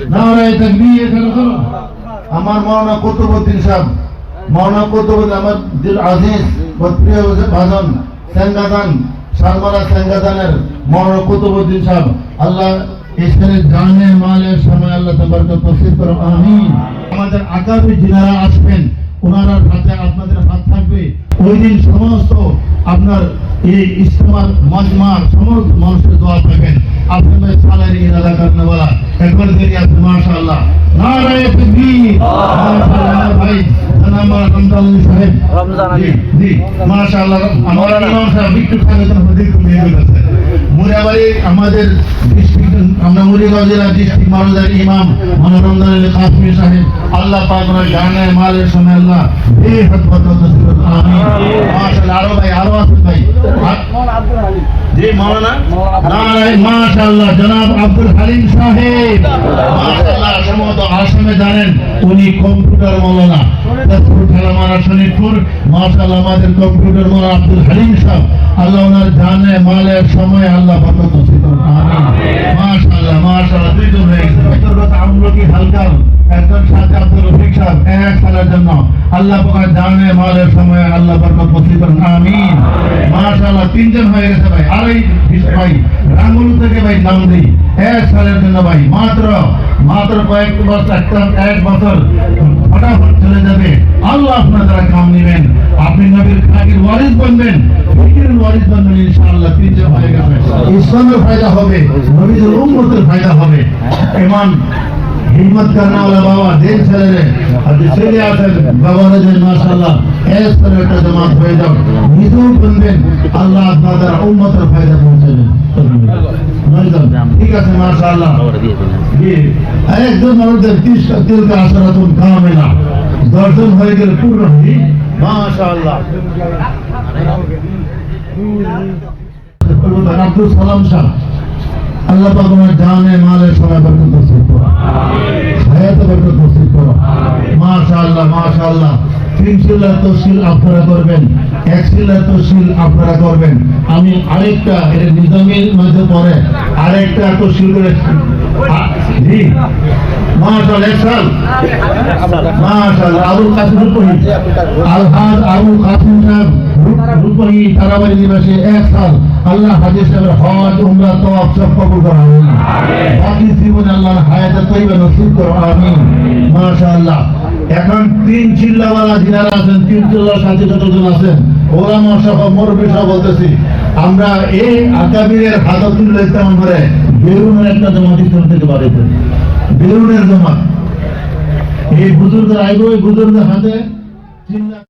নারায়ে তাকবীর এখানে করো। আমার মাওলানা কুতুবউদ্দিন সাহেব, মাওলানা কুতুবউদ্দিন আমার দিল আজিজ প্রিয় ভাজন সেঙ্গাদান শালমারা সেঙ্গাদানের মাওলানা কুতুবউদ্দিন সাহেব, আল্লাহ ইসলামের জানে মালের সময় আল্লাহ তাবারক তৌফিক করো, আমিন। আমাদের আগামী যিনারা আসবেন ওনার হাতে আপনাদের হাত থাকবে। ওই দিন সমস্ত আপনার এই ইস্তেমার মজমার সমস্ত মানুষের দোয়া পাবেন। আপনাদের সালারি ইরাদা করনে वाला একবার দেরি আছে মাশাআল্লাহ। নারায়ে তাকবীর। মাশাআল্লাহ ভাই জনাব রমজান সাহেব রমজান আলী জি মাশাআল্লাহ। আমার ইমাম সাহেব একটু স্বাগত দিতে নিয়ে গেছে মুরাবাড়ি আমাদের ডিস্ট্রিক্ট আমরা মুরাবাড়ি জেলা ডিস্ট্রিক্ট মাওলানা ইমাম রমজান আলী কাসমি সাহেব, আল্লাহ পাক ওনার জানে মালের সময় আল্লাহ এই হাত বরকত দিন, আমিন। মাশাআল্লাহ। আরো ভাই আরো আছেন ভাই জি মাওলানা নারায়ে মাশাআল্লাহ জনাব আব্দুল হালিম সাহেব মাশাআল্লাহ। সমস্ত আসামে জানেন উনি কম্পিউটার মাওলানা তারপর খেলামারা শরীফপুর মাশাআল্লাহ আমাদের কম্পিউটার মাওলানা আব্দুল হালিম সাহেব, আল্লাহ ওনার জানে মালের সময় আল্লাহ বরকত দিন, আমিন। মাশাআল্লাহ মাশাআল্লাহ। দুইজন হয়ে গেছে অন্তর্গত আমলকি হালকার একজন সাথে আব্দুল রফিক সাহেব এক সালের জন্য আল্লাহ পাক জানে মালের সময় আল্লাহ বরকত দিন, আমিন। মাশাআল্লাহ তিনজন হয়ে গেছে ভাই। আর এই ভাই রাঙ্গুলু থেকে ভাই নাম দিই এক সালের জন্য ভাই মাত্র কয়েক বছর এক বছর ফটাফট চলে যাবে। আল্লাহ আপনার দ্বারা কাম নেবেন, আপনি নবীর খাকির ওয়ারিস বনবেন, ফকিরের ওয়ারিস বনবেন ইনশাআল্লাহ। তিনজন হয়ে গেছে। ইসলামের ফায়দা হবে, নবীদের উম্মতের ফায়দা হবে। ইমান हिम्मत करने वाला बाबा देख चले और इसलिए आते बाबा ने माशाल्लाह ऐस तरह का जमात हो जाओ निजू बंदे अल्लाह ताला उम्मत का फायदा पहुंचे ठीक है माशाल्लाह। ये एक दो मर्द 30 का दिल का असरतुन कामिला दर्शन हो गए पूर्ण हुई माशाल्लाह। अब्दुल सलाम साहब আল্লাহ পাক ওনার জানে মালের সময় বরকত নসিব করো, হায়াতে বরকত নসিব করো। মাশাআল্লাহ মাশাআল্লাহ। 3 শিলার তশিল আপনারা করবেন, 1 শিলার তশিল আপনারা করবেন। আমি আরেকটা এর নিজামের মধ্যে পড়ে আরেকটা তশিল করে জি মাশাআল্লাহ। একসাল মাশাআল্লাহ। আবুল কাসিম রূপহী আলহাজ আবুল কাসিম সাহেব রূপহী তারাবাড়ি নিবাসী 1 সাল আল্লাহ হাজী সাহেবের হজ উমরা তওয়াফ সব কবুল করো, আমিন। বাকি জীবনে আল্লাহর হায়াতে তয়্যিবা নসিব করো, আমিন। মাশাআল্লাহ। এখন 3 চিল্লাওয়ালা যিনারা আছেন 3 চিল্লার সাথে যতজন আছেন ওরা মাশাআল্লাহ মুরব্বি সব বলতেছি আমরা এই আকাবিরের হাদাতুল ইসলাম করে বেরুনের একটা জামাত ইসলাম থেকে বাড়াইতে বেরুনের জামাত এই বুজুর্গের আইবো এই বুজুর্গের হাতে চিল্লা